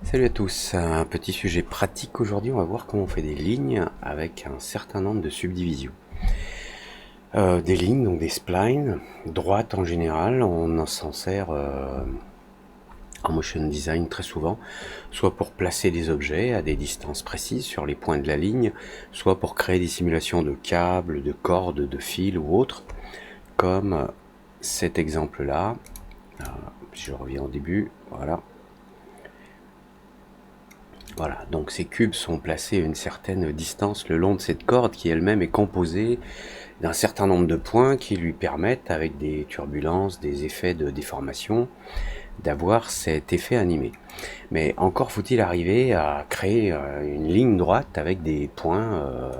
Salut à tous, un petit sujet pratique aujourd'hui, on va voir comment on fait des lignes avec un certain nombre de subdivisions. Des lignes, donc des splines, droites en général, on s'en sert en motion design très souvent, soit pour placer des objets à des distances précises sur les points de la ligne, soit pour créer des simulations de câbles, de cordes, de fils ou autres, comme cet exemple-là. Si je reviens au début, voilà. Voilà, donc ces cubes sont placés à une certaine distance le long de cette corde qui elle-même est composée d'un certain nombre de points qui lui permettent, avec des turbulences, des effets de déformation, d'avoir cet effet animé. Mais encore faut-il arriver à créer une ligne droite avec des points,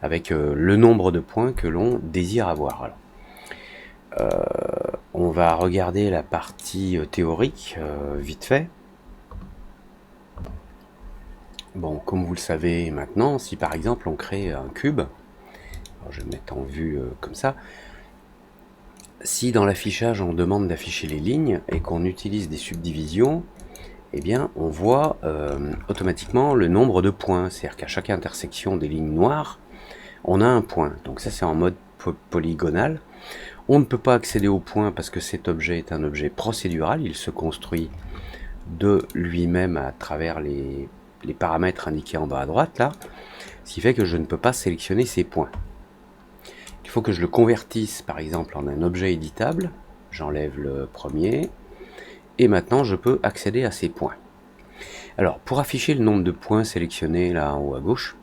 avec le nombre de points que l'on désire avoir. Alors, on va regarder la partie théorique vite fait. Bon, comme vous le savez maintenant, si par exemple on crée un cube, alors je vais me mettre en vue comme ça, si dans l'affichage on demande d'afficher les lignes et qu'on utilise des subdivisions, eh bien on voit automatiquement le nombre de points, c'est-à-dire qu'à chaque intersection des lignes noires, on a un point. Donc ça c'est en mode polygonal. On ne peut pas accéder au point parce que cet objet est un objet procédural, il se construit de lui-même à travers les paramètres indiqués en bas à droite là, ce qui fait que je ne peux pas sélectionner ces points. Il faut que je le convertisse par exemple en un objet éditable. J'enlève le premier et maintenant je peux accéder à ces points. Alors pour afficher le nombre de points sélectionnés là en haut à gauche,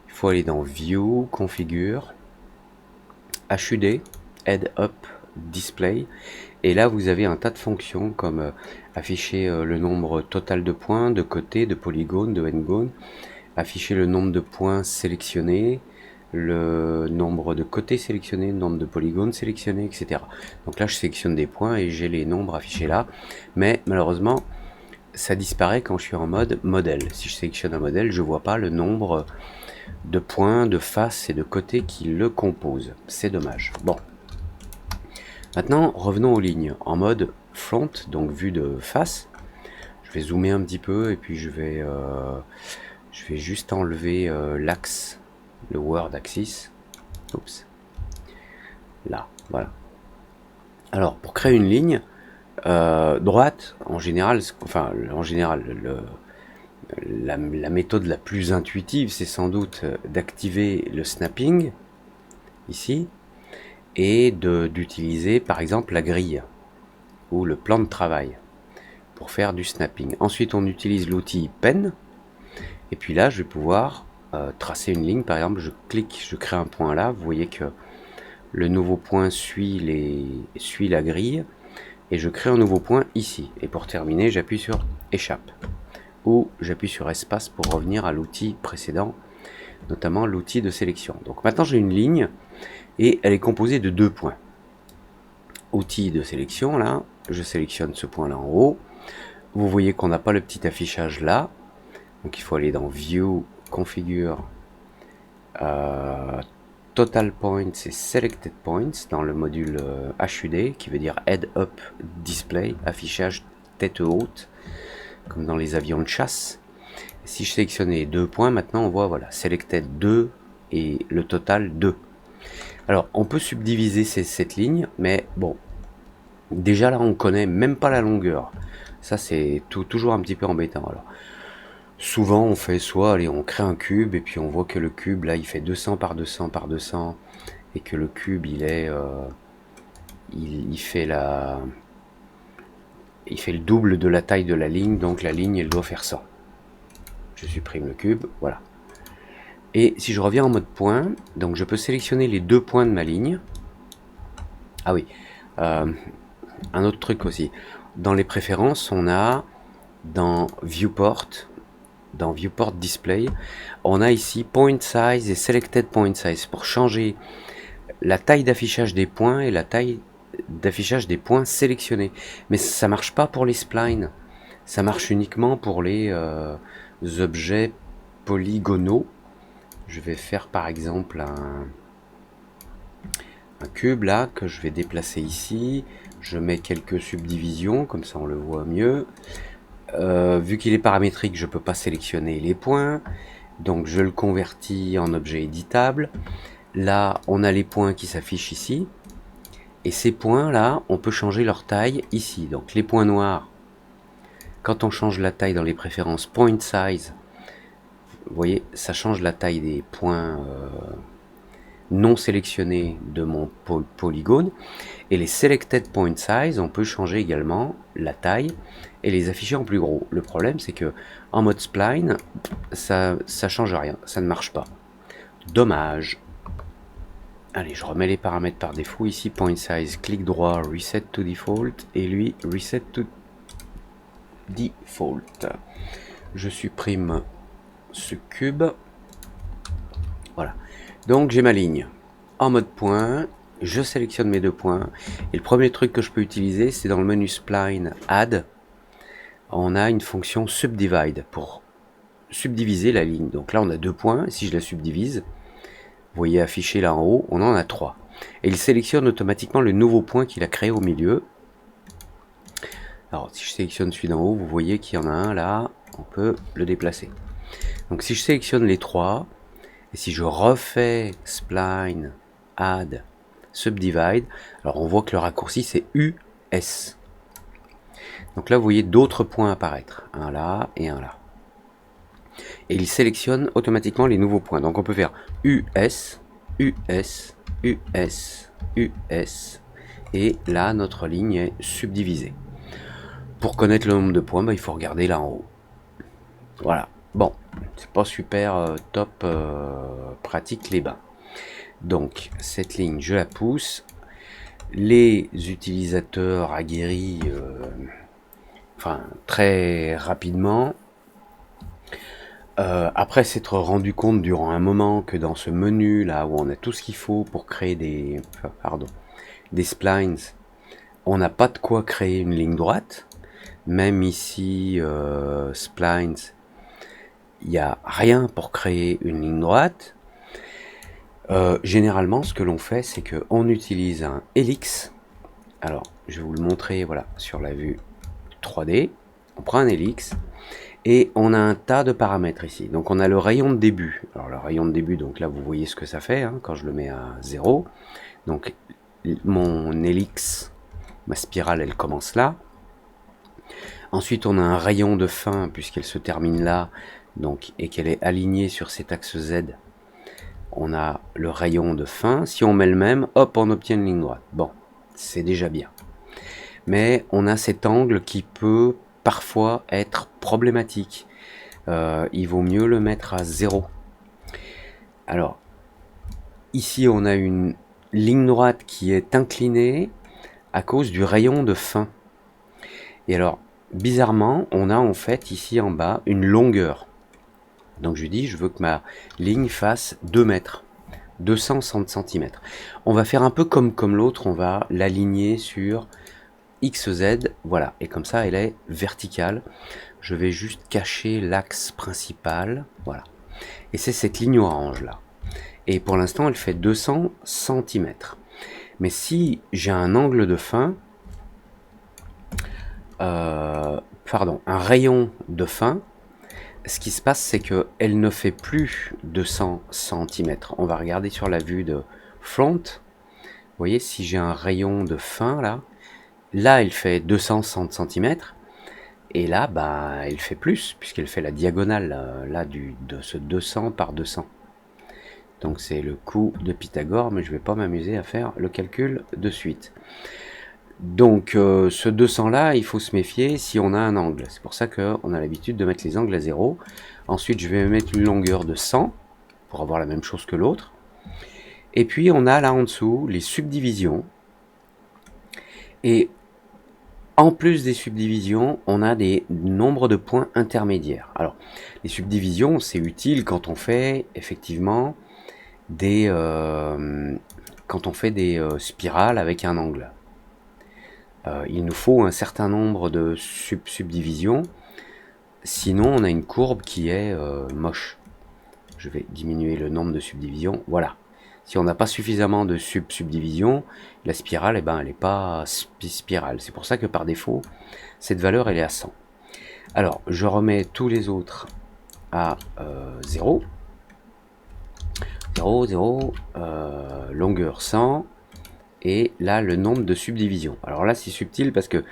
il faut aller dans View, Configure, HUD, Head Up, Display, et là vous avez un tas de fonctions comme afficher le nombre total de points, de côté, de polygones, de n-gone, afficher le nombre de points sélectionnés, le nombre de côtés sélectionnés, le nombre de polygones sélectionnés, etc. Donc là je sélectionne des points et j'ai les nombres affichés là, mais malheureusement ça disparaît quand je suis en mode modèle. Si je sélectionne un modèle, je vois pas le nombre de points, de faces et de côtés qui le composent. C'est dommage. Bon. Maintenant, revenons aux lignes. En mode front, donc vue de face. Je vais zoomer un petit peu et puis je vais juste enlever l'axe, le word axis. Oups. Là, voilà. Alors, pour créer une ligne droite, en général, la méthode la plus intuitive, c'est sans doute d'activer le snapping, ici, et d'utiliser par exemple la grille, ou le plan de travail, pour faire du snapping. Ensuite, on utilise l'outil Pen, et puis là, je vais pouvoir tracer une ligne. Par exemple, je clique, je crée un point là, vous voyez que le nouveau point suit la grille, et je crée un nouveau point ici. Et pour terminer, j'appuie sur Échappe, ou j'appuie sur Espace pour revenir à l'outil précédent, notamment l'outil de sélection. Donc maintenant j'ai une ligne, et elle est composée de deux points. Outil de sélection, là, je sélectionne ce point là en haut. Vous voyez qu'on n'a pas le petit affichage là, donc il faut aller dans View, Configure, Total Points et Selected Points dans le module HUD, qui veut dire Head Up Display, affichage tête haute, comme dans les avions de chasse. Si je sélectionne les deux points, maintenant on voit, voilà, Selected 2 et le total 2. Alors on peut subdiviser cette ligne, mais bon, déjà là on connaît même pas la longueur. Ça c'est toujours un petit peu embêtant. Alors souvent on fait soit, allez, on crée un cube et puis on voit que le cube là il fait 200 par 200 par 200 et que le cube il est il fait le double de la taille de la ligne, donc la ligne elle doit faire ça. Je supprime le cube, voilà. Et si je reviens en mode point, donc je peux sélectionner les deux points de ma ligne. Ah oui, un autre truc aussi. Dans les préférences, on a dans Viewport Display, on a ici Point Size et Selected Point Size pour changer la taille d'affichage des points et la taille d'affichage des points sélectionnés. Mais ça marche pas pour les splines. Ça marche uniquement pour les objets polygonaux. Je vais faire par exemple un cube là que je vais déplacer ici. Je mets quelques subdivisions, comme ça on le voit mieux. Vu qu'il est paramétrique, je ne peux pas sélectionner les points. Donc je le convertis en objet éditable. Là, on a les points qui s'affichent ici. Et ces points-là, on peut changer leur taille ici. Donc les points noirs, quand on change la taille dans les préférences Point Size, vous voyez, ça change la taille des points non sélectionnés de mon polygone. Et les Selected Point Size, on peut changer également la taille et les afficher en plus gros. Le problème, c'est que en mode spline, ça change rien, ça ne marche pas. Dommage. Allez, je remets les paramètres par défaut ici. Point Size, clic droit, Reset to Default. Et lui, Reset to Default. Je supprime ce cube. Voilà. Donc j'ai ma ligne en mode point. Je sélectionne mes 2 points. Et le premier truc que je peux utiliser, c'est dans le menu Spline Add. On a une fonction Subdivide pour subdiviser la ligne. Donc là, on a 2 points. Si je la subdivise, vous voyez affiché là en haut, on en a 3. Et il sélectionne automatiquement le nouveau point qu'il a créé au milieu. Alors si je sélectionne celui d'en haut, vous voyez qu'il y en a un là, on peut le déplacer. Donc si je sélectionne les 3, et si je refais Spline, Add, Subdivide, alors on voit que le raccourci c'est US. Donc là vous voyez d'autres points apparaître, un là et un là. Et il sélectionne automatiquement les nouveaux points. Donc on peut faire US, US, US, US. Et là, notre ligne est subdivisée. Pour connaître le nombre de points, il faut regarder là en haut. Voilà. Bon, c'est pas super top pratique les bains. Donc, cette ligne, je la pousse. Les utilisateurs aguerris, très rapidement, après s'être rendu compte durant un moment que dans ce menu là où on a tout ce qu'il faut pour créer des splines, on n'a pas de quoi créer une ligne droite. Même ici splines, il n'y a rien pour créer une ligne droite. Généralement ce que l'on fait, c'est qu'on utilise un helix. Alors je vais vous le montrer, voilà, sur la vue 3D. On prend un helix. Et on a un tas de paramètres ici. Donc on a le rayon de début. Alors le rayon de début, donc là vous voyez ce que ça fait quand je le mets à 0. Donc mon helix, ma spirale, elle commence là. Ensuite on a un rayon de fin puisqu'elle se termine là, donc, et qu'elle est alignée sur cet axe Z. On a le rayon de fin. Si on met le même, hop, on obtient une ligne droite. Bon, c'est déjà bien. Mais on a cet angle qui peut parfois être problématique. Il vaut mieux le mettre à 0. Alors, ici on a une ligne droite qui est inclinée à cause du rayon de fin. Et alors, bizarrement, on a en fait ici en bas une longueur. Donc je lui dis, je veux que ma ligne fasse 2 mètres, 200 cm. On va faire un peu comme l'autre, on va l'aligner sur XZ, voilà, et comme ça elle est verticale. Je vais juste cacher l'axe principal, voilà. Et c'est cette ligne orange là. Et pour l'instant elle fait 200 cm. Mais si j'ai un angle de fin, un rayon de fin, ce qui se passe c'est qu'elle ne fait plus 200 cm. On va regarder sur la vue de front. Vous voyez, si j'ai un rayon de fin là elle fait 260 cm. Et là, elle fait plus, puisqu'elle fait la diagonale là de ce 200 par 200. Donc c'est le coup de Pythagore, mais je ne vais pas m'amuser à faire le calcul de suite. Donc ce 200 là, il faut se méfier si on a un angle. C'est pour ça qu'on a l'habitude de mettre les angles à 0. Ensuite, je vais mettre une longueur de 100 pour avoir la même chose que l'autre. Et puis on a là en dessous les subdivisions. Et en plus des subdivisions, on a des nombres de points intermédiaires. Alors, les subdivisions, c'est utile quand on fait effectivement des spirales avec un angle. Il nous faut un certain nombre de subdivisions, sinon on a une courbe qui est moche. Je vais diminuer le nombre de subdivisions, voilà. Si on n'a pas suffisamment de subdivisions, la spirale, elle n'est pas spirale. C'est pour ça que par défaut, cette valeur, elle est à 100. Alors, je remets tous les autres à 0. 0, 0, longueur 100, et là, le nombre de subdivisions. Alors là, c'est subtil parce que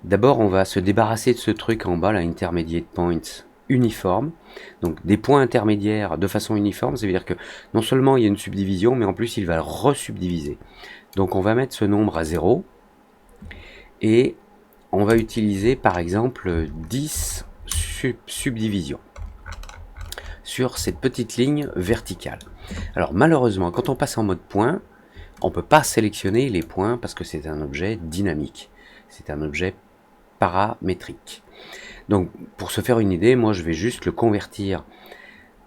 d'abord, on va se débarrasser de ce truc en bas, là, intermediate points uniforme. Donc des points intermédiaires de façon uniforme, ça veut dire que non seulement il y a une subdivision, mais en plus il va le resubdiviser. Donc on va mettre ce nombre à 0, et on va utiliser par exemple 10 subdivisions sur cette petite ligne verticale. Alors malheureusement, quand on passe en mode point, on ne peut pas sélectionner les points parce que c'est un objet dynamique. C'est un objet paramétrique. Donc pour se faire une idée, moi je vais juste le convertir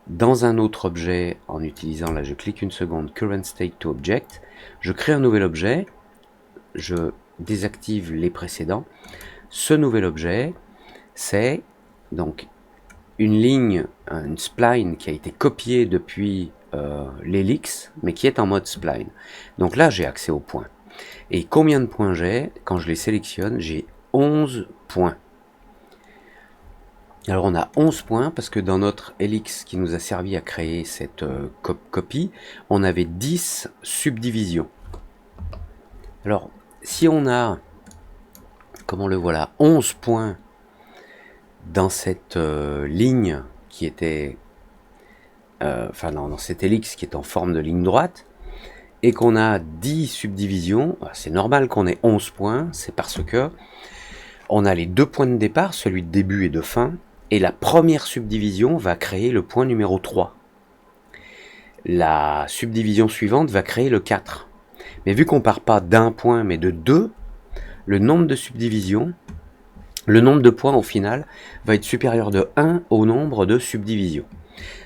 dans un autre objet en utilisant, là je clique une seconde, Current State to Object, je crée un nouvel objet, je désactive les précédents. Ce nouvel objet, c'est donc une ligne, une spline qui a été copiée depuis l'Helix, mais qui est en mode spline. Donc là j'ai accès aux points. Et combien de points j'ai? Quand je les sélectionne, j'ai 11 points. Alors on a 11 points parce que dans notre Helix qui nous a servi à créer cette copie, on avait 10 subdivisions. Alors si on a, comme on le voit là, 11 points dans cette ligne qui était, dans cette Helix qui est en forme de ligne droite, et qu'on a 10 subdivisions, c'est normal qu'on ait 11 points, c'est parce que on a les deux points de départ, celui de début et de fin, et la première subdivision va créer le point numéro 3. La subdivision suivante va créer le 4. Mais vu qu'on part pas d'un point mais de 2, le nombre de subdivisions, le nombre de points au final, va être supérieur de 1 au nombre de subdivisions.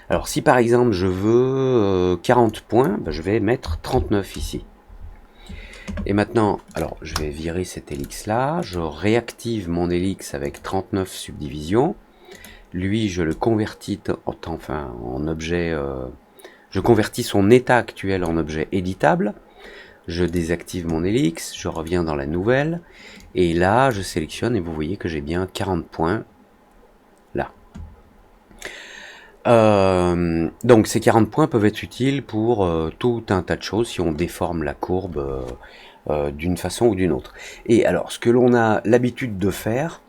Alors si par exemple je veux 40 points, je vais mettre 39 ici. Et maintenant, alors je vais virer cet Helix là, je réactive mon Helix avec 39 subdivisions. Lui, je le convertis en objet, je convertis son état actuel en objet éditable. Je désactive mon Helix, je reviens dans la nouvelle, et là, je sélectionne, et vous voyez que j'ai bien 40 points, là. Donc ces 40 points peuvent être utiles pour tout un tas de choses, si on déforme la courbe d'une façon ou d'une autre. Et alors, ce que l'on a l'habitude de faire,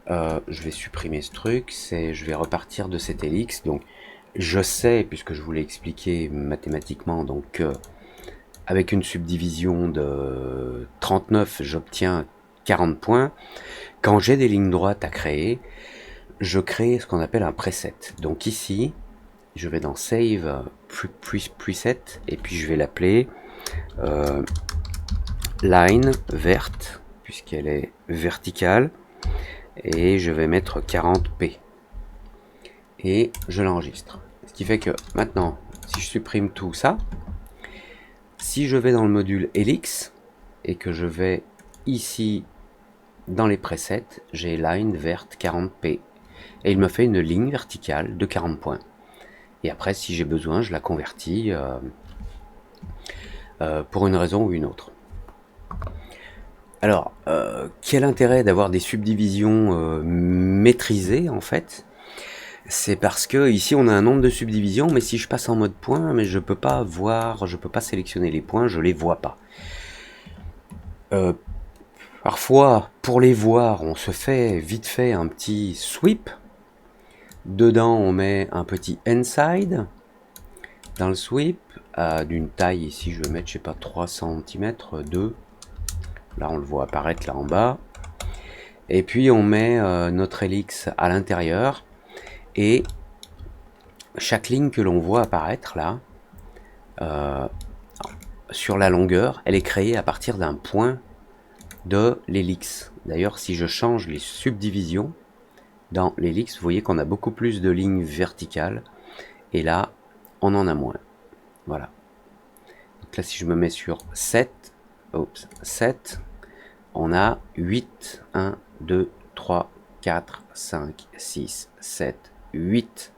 je vais supprimer ce truc, je vais repartir de cet Helix. Donc je sais, puisque je vous l'ai expliqué mathématiquement, donc avec une subdivision de 39, j'obtiens 40 points. Quand j'ai des lignes droites à créer, je crée ce qu'on appelle un preset. Donc ici, je vais dans Save Preset, et puis je vais l'appeler Line verte, puisqu'elle est verticale. Et je vais mettre 40p et je l'enregistre. Ce qui fait que maintenant, si je supprime tout ça, si je vais dans le module Helix et que je vais ici dans les presets, j'ai line verte 40p et il me fait une ligne verticale de 40 points. Et après, si j'ai besoin, je la convertis pour une raison ou une autre. Alors, quel intérêt d'avoir des subdivisions maîtrisées en fait? C'est parce que ici on a un nombre de subdivisions, mais si je passe en mode point, mais je peux pas voir, je peux pas sélectionner les points, je les vois pas. Parfois, pour les voir, on se fait vite fait un petit sweep. Dedans, on met un petit inside dans le sweep d'une taille ici, je vais mettre, je sais pas, 3 cm, 2. Là, on le voit apparaître là en bas. Et puis, on met notre Helix à l'intérieur. Et chaque ligne que l'on voit apparaître là, sur la longueur, elle est créée à partir d'un point de l'Helix. D'ailleurs, si je change les subdivisions dans l'Helix, vous voyez qu'on a beaucoup plus de lignes verticales. Et là, on en a moins. Voilà. Donc là, si je me mets sur 7, on a 8, 1, 2, 3, 4, 5, 6, 7, 8.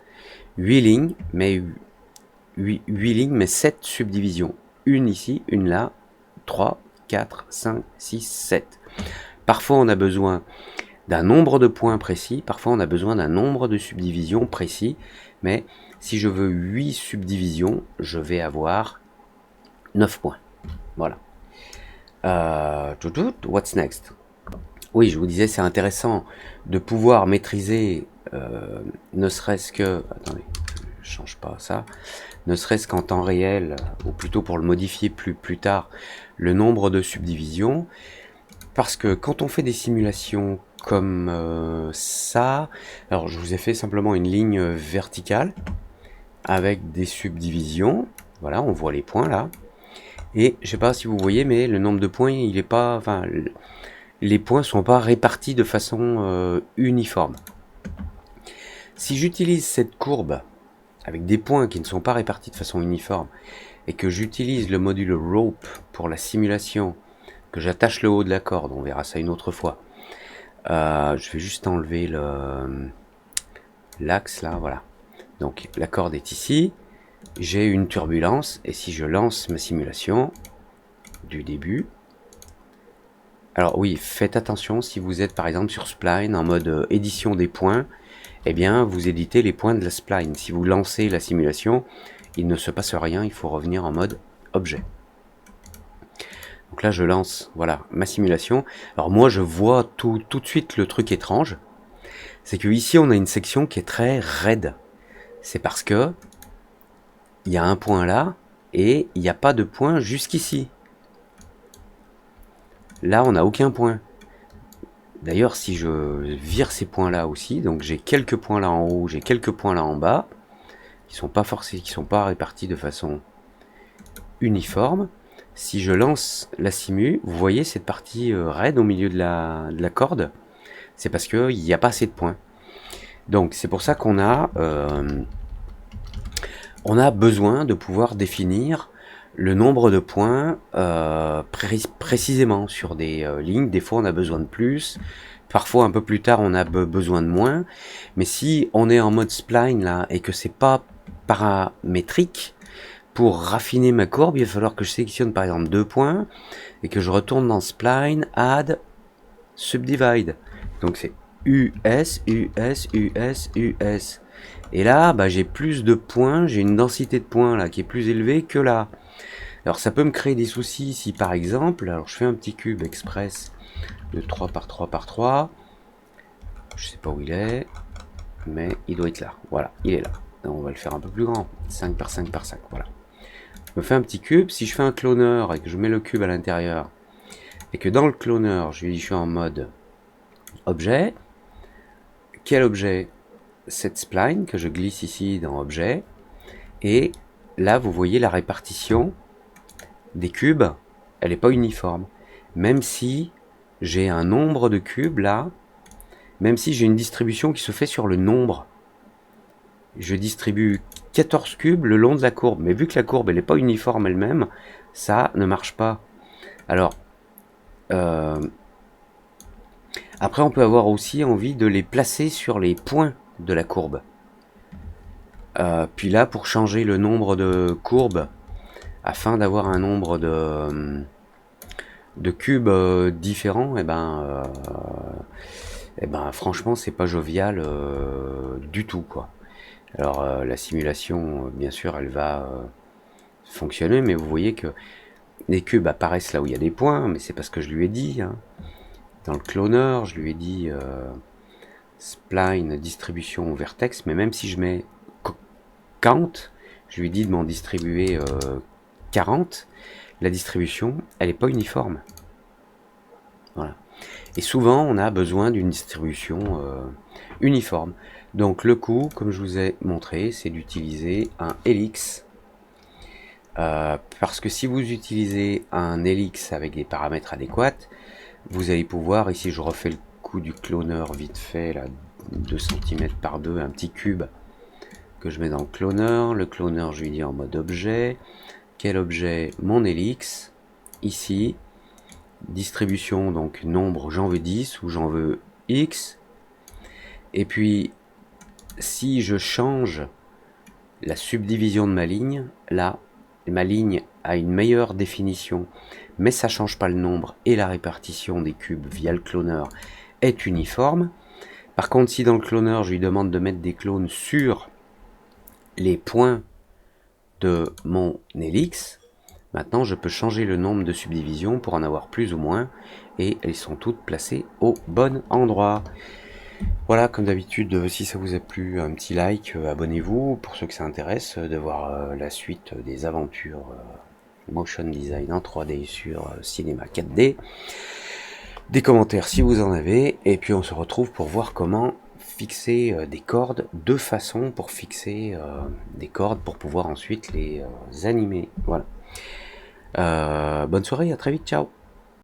8 lignes, mais 8 lignes, mais 7 subdivisions. Une ici, une là, 3, 4, 5, 6, 7. Parfois, on a besoin d'un nombre de points précis. Parfois, on a besoin d'un nombre de subdivisions précis. Mais si je veux 8 subdivisions, je vais avoir 9 points. Voilà. What's next? Oui, je vous disais, c'est intéressant de pouvoir maîtriser, ne serait-ce que... Attendez, je change pas ça. Ne serait-ce qu'en temps réel, ou plutôt pour le modifier plus tard, le nombre de subdivisions. Parce que quand on fait des simulations comme ça, alors je vous ai fait simplement une ligne verticale avec des subdivisions. Voilà, on voit les points là. Et je sais pas si vous voyez, mais le nombre de points, il est pas... Enfin, les points sont pas répartis de façon uniforme. Si j'utilise cette courbe avec des points qui ne sont pas répartis de façon uniforme et que j'utilise le module rope pour la simulation, que j'attache le haut de la corde, on verra ça une autre fois. Je vais juste enlever l'axe là, voilà. Donc la corde est ici, j'ai une turbulence et si je lance ma simulation du début, alors oui, faites attention si vous êtes par exemple sur Spline en mode édition des points, eh bien vous éditez les points de la spline. Si vous lancez la simulation, il ne se passe rien, il faut revenir en mode objet. Donc là je lance, voilà, ma simulation. Alors moi je vois tout de suite le truc étrange, c'est que ici on a une section qui est très raide. C'est parce que il y a un point là et il n'y a pas de point jusqu'ici. Là on n'a aucun point. D'ailleurs, si je vire ces points-là aussi, donc j'ai quelques points là en haut, j'ai quelques points là en bas, qui sont pas forcés, qui sont pas répartis de façon uniforme. Si je lance la simu, vous voyez cette partie raide au milieu de la corde, c'est parce qu'il n'y a pas assez de points. Donc c'est pour ça qu'on a besoin de pouvoir définir le nombre de points précisément sur des lignes. Des fois on a besoin de plus, parfois un peu plus tard on a besoin de moins, mais si on est en mode spline là et que c'est pas paramétrique, pour raffiner ma courbe il va falloir que je sélectionne par exemple 2 points et que je retourne dans spline, add, subdivide, donc c'est US, US, US, US, et là bah, j'ai plus de points, j'ai une densité de points là qui est plus élevée que là. Alors ça peut me créer des soucis si par exemple, alors je fais un petit cube express de 3 par 3 par 3, je sais pas où il est, mais il doit être là, voilà, il est là. Donc on va le faire un peu plus grand, 5 par 5 par 5, voilà. Je me fais un petit cube, si je fais un cloner et que je mets le cube à l'intérieur, et que dans le cloner, je lui dis je suis en mode objet, quel objet? Cette spline que je glisse ici dans objet, et là vous voyez la répartition des cubes, elle n'est pas uniforme. Même si j'ai un nombre de cubes là, même si j'ai une distribution qui se fait sur le nombre, je distribue 14 cubes le long de la courbe, mais vu que la courbe elle n'est pas uniforme elle-même, ça ne marche pas. Alors, après on peut avoir aussi envie de les placer sur les points de la courbe. Puis là, pour changer le nombre de courbes, afin d'avoir un nombre de cubes différents, et ben franchement c'est pas jovial du tout quoi. Alors la simulation bien sûr elle va fonctionner, mais vous voyez que les cubes apparaissent là où il y a des points, mais c'est parce que je lui ai dit hein. Dans le cloner je lui ai dit spline distribution vertex, mais même si je mets count, je lui ai dit de m'en distribuer 40, la distribution elle est pas uniforme. Voilà. Et souvent on a besoin d'une distribution uniforme. Donc le coup, comme je vous ai montré, c'est d'utiliser un helix. Parce que si vous utilisez un helix avec des paramètres adéquats, vous allez pouvoir, ici je refais le coup du cloner vite fait, là, 2 cm par 2, un petit cube que je mets dans le cloner. Le cloner, je lui dis en mode objet. Quel objet? Mon helix. Ici, distribution, donc nombre, j'en veux 10 ou j'en veux X. Et puis, si je change la subdivision de ma ligne, là, ma ligne a une meilleure définition, mais ça change pas le nombre et la répartition des cubes via le cloner est uniforme. Par contre, si dans le cloneur, je lui demande de mettre des clones sur les points de mon Helix, maintenant je peux changer le nombre de subdivisions pour en avoir plus ou moins, et elles sont toutes placées au bon endroit. Voilà, comme d'habitude, si ça vous a plu, un petit like, abonnez-vous pour ceux que ça intéresse de voir la suite des aventures motion design en 3D sur cinéma 4D. Des commentaires si vous en avez, et puis on se retrouve pour voir comment fixer des cordes, deux façons pour fixer des cordes pour pouvoir ensuite les animer. Voilà. Bonne soirée, à très vite, ciao.